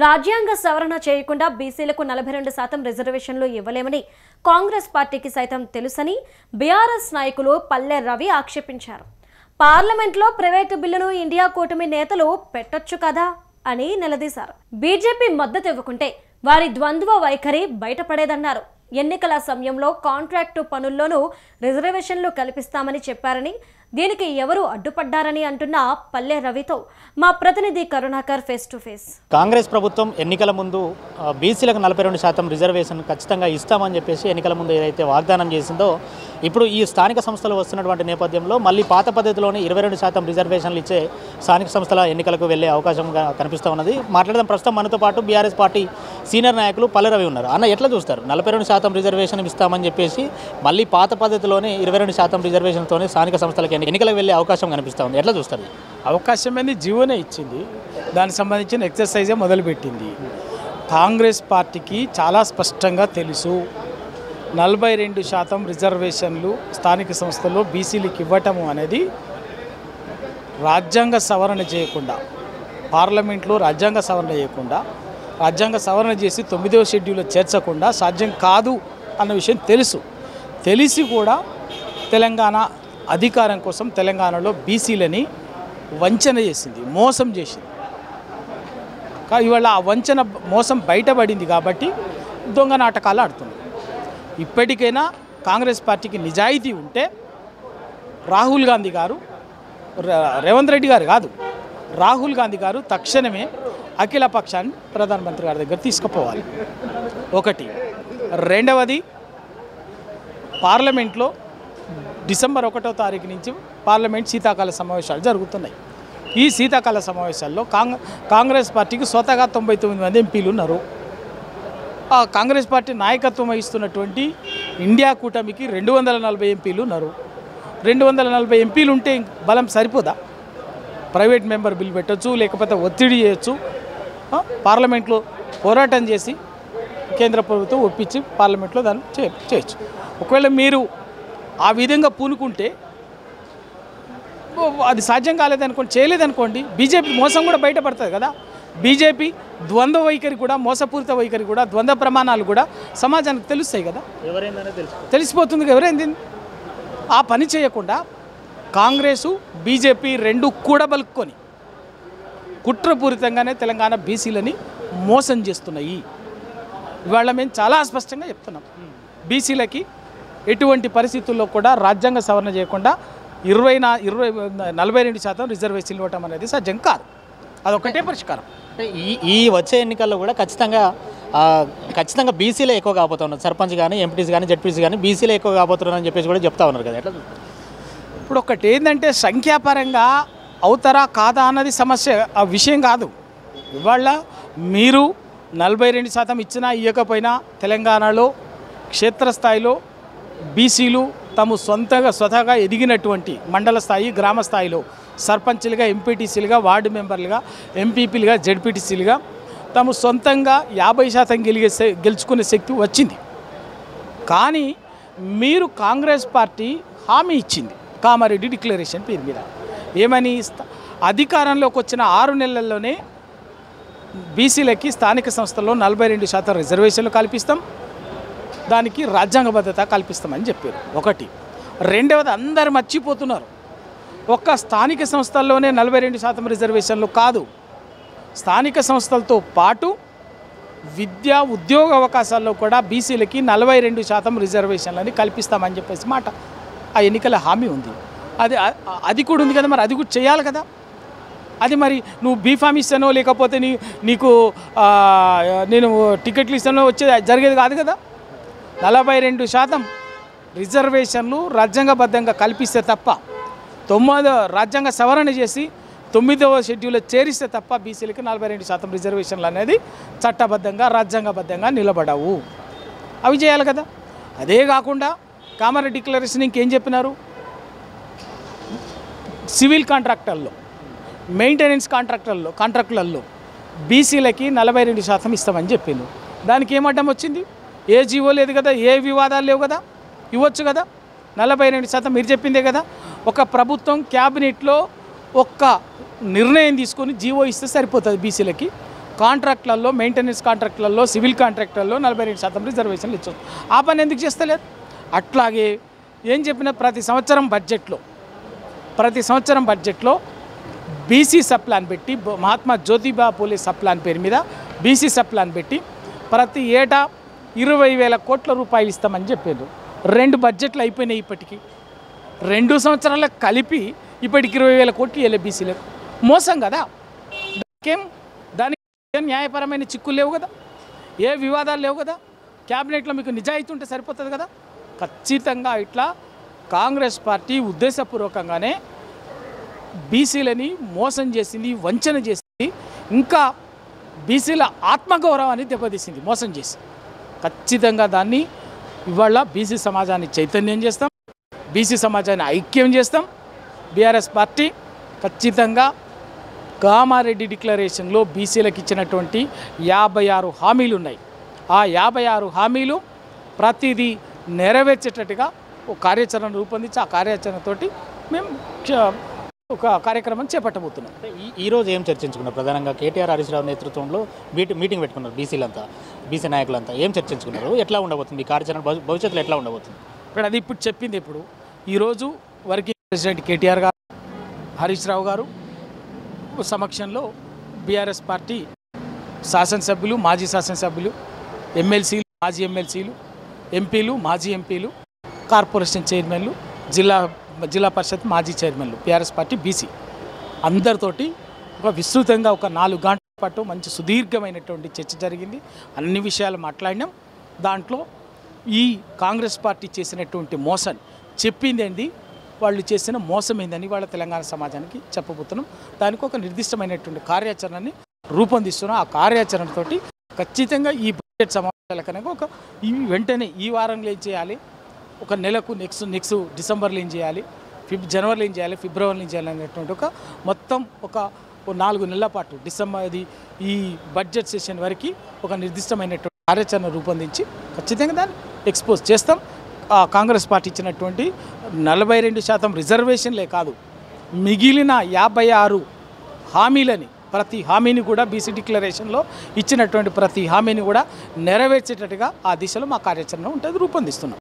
రాజ్యాంగ సవరణ చేయకుండా బీసీలకు 42% రిజర్వేషన్లు ఇవ్వలేమని కాంగ్రెస్ పార్టీకి సైతం తెలుసని బీఆర్ఎస్ నాయకులు పల్లె రవి ఆక్షేపించారు. పార్లమెంట్లో ప్రైవేటు బిల్లును ఇండియా కూటమి నేతలు పెట్టొచ్చు కదా అని నిలదీశారు. బీజేపీ మద్దతు ఇవ్వకుంటే వారి ద్వంద్వ వైఖరి బయటపడేదన్నారు. ఎన్నికల సమయంలో కాంట్రాక్టు పనుల్లోనూ రిజర్వేషన్లు కల్పిస్తామని చెప్పారని, దీనికి ఎవరు అడ్డుపడ్డారని అంటున్న పల్లె రవితో మా ప్రతినిధి Karunakar face to face. Congress ప్రభుత్వం ఎన్నికల ముందు బీసీలకు 42% రిజర్వేషన్ ఖచ్చితంగా ఇస్తామని చెప్పేసి ఎన్నికల ముందు ఏదైతే వాగ్దానం చేసిందో, ఇప్పుడు ఈ స్థానిక సంస్థలు వస్తున్నటువంటి నేపథ్యంలో మళ్ళీ పాత పద్ధతిలోనే 22% రిజర్వేషన్లు ఇచ్చే స్థానిక సంస్థల ఎన్నికలకు వెళ్లే అవకాశం కనిపిస్తూ ఉన్నది. మాట్లాడడం ప్రస్తుతం మనతో పాటు బీఆర్ఎస్ పార్టీ సీనియర్ నాయకులు పల్లె రవి ఉన్నారు. అన్న, ఎట్లా చూస్తారు? 42% రిజర్వేషన్ ఇస్తామని చెప్పేసి మళ్ళీ పాత పద్ధతిలోనే 22% రిజర్వేషన్తోనే స్థానిక సంస్థలకు ఎన్నికలకు వెళ్లే అవకాశం కనిపిస్తూ ఉంది. ఎట్లా చూస్తారు? అవకాశం అనేది జీవోనే ఇచ్చింది, దానికి సంబంధించిన ఎక్సర్సైజే మొదలుపెట్టింది. కాంగ్రెస్ పార్టీకి చాలా స్పష్టంగా తెలుసు, 42% రిజర్వేషన్లు స్థానిక సంస్థల్లో బీసీలకు ఇవ్వటము అనేది రాజ్యాంగ సవరణ చేయకుండా, పార్లమెంట్లో రాజ్యాంగ సవరణ చేయకుండా, రాజ్యాంగ సవరణ చేసి 9వ షెడ్యూల్లో చేర్చకుండా సాధ్యం కాదు అన్న విషయం తెలిసి కూడా తెలంగాణ అధికారం కోసం తెలంగాణలో బీసీలని వంచన చేసింది, మోసం చేసింది. ఇవాళ ఆ వంచన మోసం బయటపడింది కాబట్టి దొంగ నాటకాలు ఆడుతుంది. ఇప్పటికైనా కాంగ్రెస్ పార్టీకి నిజాయితీ ఉంటే రాహుల్ గాంధీ గారు, రేవంత్ రెడ్డి గారు కాదు, రాహుల్ గాంధీ గారు తక్షణమే అఖిల పక్షాన్ని ప్రధానమంత్రి గారి దగ్గర తీసుకుపోవాలి. ఒకటి. రెండవది, పార్లమెంట్లో డిసెంబర్ 1వ తారీఖు నుంచి పార్లమెంట్ శీతాకాల సమావేశాలు జరుగుతున్నాయి. ఈ శీతాకాల సమావేశాల్లో కాంగ్రెస్ పార్టీకి స్వతగా 99 మంది ఎంపీలు ఉన్నారు. ఆ కాంగ్రెస్ పార్టీ నాయకత్వం వహిస్తున్నటువంటి ఇండియా కూటమికి 240 ఎంపీలు ఉన్నారు. 240 ఎంపీలు ఉంటే బలం సరిపోదా? ప్రైవేట్ మెంబర్ బిల్ పెట్టచ్చు, లేకపోతే ఒత్తిడి చేయొచ్చు, పార్లమెంట్లో పోరాటం చేసి కేంద్ర ప్రభుత్వం ఒప్పించి పార్లమెంట్లో దాన్ని చేయొచ్చు. ఒకవేళ మీరు ఆ విధంగా పూనుకుంటే అది సాధ్యం కాలేదనుకోండి, చేయలేదనుకోండి, బీజేపీ మోసం కూడా బయటపడుతుంది కదా. బీజేపీ ద్వంద్వ వైఖరి కూడా, మోసపూరిత వైఖరి కూడా, ద్వంద్వ ప్రమాణాలు కూడా సమాజానికి తెలుస్తాయి కదా, తెలిసిపోతుంది ఎవరైంది. ఆ పని చేయకుండా కాంగ్రెసు బీజేపీ రెండు కూడబలుక్కొని కుట్రపూరితంగానే తెలంగాణ బీసీలని మోసం చేస్తున్నాయి. ఇవాళ మేము చాలా స్పష్టంగా చెప్తున్నాం, బీసీలకి ఎటువంటి పరిస్థితుల్లో కూడా రాజ్యాంగ సవరణ చేయకుండా 42% రిజర్వేషన్లు ఇవ్వటం అనేది సాధ్యం కాదు. అదొకటే పరిష్కారం. ఈ వచ్చే ఎన్నికల్లో కూడా ఖచ్చితంగా బీసీలే ఎక్కువ కాబోతున్నారు. సర్పంచ్ కానీ, ఎంపీటీసీ కానీ, జెడ్పీసీ కానీ బీసీలే ఎక్కువ కాబోతున్నారు అని చెప్పేసి కూడా చెప్తా ఉన్నారు కదా. ఎట్లా? ఇప్పుడు ఒకటి ఏంటంటే, సంఖ్యాపరంగా అవుతారా కాదా అన్నది సమస్య, ఆ విషయం కాదు. ఇవాళ మీరు 42% ఇచ్చినా ఇవ్వకపోయినా తెలంగాణలో క్షేత్రస్థాయిలో బీసీలు తాము స్వతహాగా ఎదిగినటువంటి మండల స్థాయి, గ్రామ స్థాయిలో సర్పంచ్లుగా, ఎంపీటీసీలుగా, వార్డు మెంబర్లుగా, ఎంపీపీలుగా, జెడ్పీటీసీలుగా తాము సొంతంగా 50% గెలుచుకునే శక్తి వచ్చింది. కానీ మీరు కాంగ్రెస్ పార్టీ హామీ ఇచ్చింది కామారెడ్డి డిక్లరేషన్ పేరు మీద. ఏమని? అధికారంలోకి వచ్చిన 6 నెలల్లోనే బీసీలకి స్థానిక సంస్థల్లో 42% రిజర్వేషన్లు కల్పిస్తాం, దానికి రాజ్యాంగబద్ధత కల్పిస్తామని చెప్పారు. ఒకటి. రెండవది, అందరు మర్చిపోతున్నారు, ఒక్క స్థానిక సంస్థల్లోనే 42% రిజర్వేషన్లు కాదు, స్థానిక సంస్థలతో పాటు విద్యా ఉద్యోగ అవకాశాల్లో కూడా బీసీలకి 42% రిజర్వేషన్లని కల్పిస్తామని చెప్పేసి మాట ఆ ఎన్నికల హామీ ఉంది. అది కూడా ఉంది కదా, మరి అది కూడా చేయాలి కదా. అది మరి నువ్వు బీఫామ్ ఇస్తానో లేకపోతే నీకు నేను టికెట్లు ఇస్తానో జరిగేది కాదు కదా. 42% రిజర్వేషన్లు రాజ్యాంగబద్ధంగా కల్పిస్తే తప్ప, 9వ రాజ్యాంగ సవరణ చేసి 9వ షెడ్యూల్లో చేరిస్తే తప్ప బీసీలకి 42% రిజర్వేషన్లు అనేది చట్టబద్ధంగా, రాజ్యాంగబద్ధంగా నిలబడవు. అవి చేయాలి కదా. అదే కాకుండా కామారెడ్డి డిక్లరేషన్ ఇంకేం చెప్పినారు? సివిల్ కాంట్రాక్టర్లో, మెయింటెనెన్స్ కాంట్రాక్టులలో బీసీలకి 42% ఇస్తామని చెప్పింది. దానికి ఏం అడ్డం వచ్చింది? ఏ జీవో లేదు కదా, ఏ వివాదాలు లేవు కదా, ఇవ్వచ్చు కదా. 42% మీరు చెప్పిందే కదా. ఒక ప్రభుత్వం క్యాబినెట్లో ఒక్క నిర్ణయం తీసుకొని జీవో ఇస్తే సరిపోతుంది బీసీలకి. కాంట్రాక్ట్లలో, మెయింటెనెన్స్ కాంట్రాక్ట్లలో, సివిల్ కాంట్రాక్ట్లలో 42% రిజర్వేషన్లు ఇచ్చారు. ఆ పని ఎందుకు చేస్తలేరు? అట్లాగే ఏం చెప్పినా ప్రతి సంవత్సరం బడ్జెట్లో బీసీ సబ్ ప్లాన్ పెట్టి, మహాత్మా జ్యోతిబా పూలే సబ్ ప్లాన్ పేరు మీద బీసీ సబ్ ప్లాన్ పెట్టి ప్రతి ఏటా 20,000 కోట్ల రూపాయలు ఇస్తామని చెప్పారు. 2 బడ్జెట్లు అయిపోయినాయి. ఇప్పటికీ 2 సంవత్సరాలకు కలిపి ఇప్పటికి 20,000 కోట్లు ఇవ్వలే బీసీలకు. మోసం కదా. దానికి న్యాయపరమైన చిక్కులు లేవు కదా, ఏ వివాదాలు లేవు కదా, క్యాబినెట్లో మీకు నిజాయితీ ఉంటే సరిపోతుంది కదా. ఖచ్చితంగా ఇట్లా కాంగ్రెస్ పార్టీ ఉద్దేశపూర్వకంగానే బీసీలని మోసం చేసింది, వంచన చేసింది, ఇంకా బీసీల ఆత్మగౌరవాన్ని దెబ్బతీసింది మోసం చేసి. ఖచ్చితంగా దాన్ని ఇవాళ బీసీ సమాజాన్ని చైతన్యం చేస్తాం, బీసీ సమాజాన్ని ఐక్యం చేస్తాం. బీఆర్ఎస్ పార్టీ ఖచ్చితంగా కామారెడ్డి డిక్లరేషన్లో బీసీలకు ఇచ్చినటువంటి 56 హామీలు ఉన్నాయి. ఆ 56 హామీలు ప్రతిదీ నెరవేర్చేటట్టుగా ఒక కార్యాచరణ రూపొందించి ఆ కార్యాచరణతోటి మేము ఒక కార్యక్రమం చేపట్టబోతున్నాం. ఈరోజు ఏం చర్చించుకున్నారు? ప్రధానంగా కేటీఆర్ హరీష్ రావు నేతృత్వంలో మీటింగ్ పెట్టుకున్నారు. బీసీ నాయకులంతా ఏం చర్చించుకున్నారు? ఎట్లా ఉండబోతుంది ఈ కార్యాచరణ? భవిష్యత్తులో ఎట్లా ఉండబోతుంది? ఇప్పుడు చెప్పింది. ఈరోజు వర్కింగ్ ప్రెసిడెంట్ కేటీఆర్ గారు, హరీష్ రావు గారు సమక్షంలో బీఆర్ఎస్ పార్టీ శాసనసభ్యులు, మాజీ శాసనసభ్యులు, ఎమ్మెల్సీలు, మాజీ ఎమ్మెల్సీలు, ఎంపీలు, మాజీ ఎంపీలు, కార్పొరేషన్ చైర్మన్లు, జిల్లా పరిషత్ మాజీ చైర్మన్లు, బీఆర్ఎస్ పార్టీ బీసీ అందరితోటి ఒక విస్తృతంగా ఒక 4 గంటల పాటు మంచి సుదీర్ఘమైనటువంటి చర్చ జరిగింది. అన్ని విషయాలు మాట్లాడినాం. దాంట్లో ఈ కాంగ్రెస్ పార్టీ చేసినటువంటి మోసం చెప్పింది ఏంది, వాళ్ళు చేసిన మోసం ఏందని వాళ్ళ తెలంగాణ సమాజానికి చెప్పబోతున్నాం. దానికి ఒక నిర్దిష్టమైనటువంటి కార్యాచరణని రూపొందిస్తున్నాం. ఆ కార్యాచరణతోటి ఖచ్చితంగా ఈ బడ్జెట్ సమావేశాల కనుక వెంటనే ఈ వారంలో ఏం చేయాలి, ఒక నెలకు నెక్స్ట్ డిసెంబర్లో ఏం చేయాలి, జనవరిలో ఏం చేయాలి, ఫిబ్రవరిలో ఏం చేయాలి అనేటువంటి మొత్తం ఒక 4 నెలల పాటు ఈ బడ్జెట్ సెషన్ వరకు ఒక నిర్దిష్టమైనటువంటి కార్యాచరణ రూపొందించి ఖచ్చితంగా దాన్ని ఎక్స్పోజ్ చేస్తాం. కాంగ్రెస్ పార్టీ ఇచ్చినటువంటి 42% రిజర్వేషన్లే కాదు, మిగిలిన 56 హామీలని, ప్రతి హామీని కూడా బీసీ డిక్లరేషన్లో ఇచ్చినటువంటి ప్రతి హామీని కూడా నెరవేర్చేటట్టుగా ఆ దిశలో మా కార్యాచరణ ఉంటుంది, రూపొందిస్తున్నాం.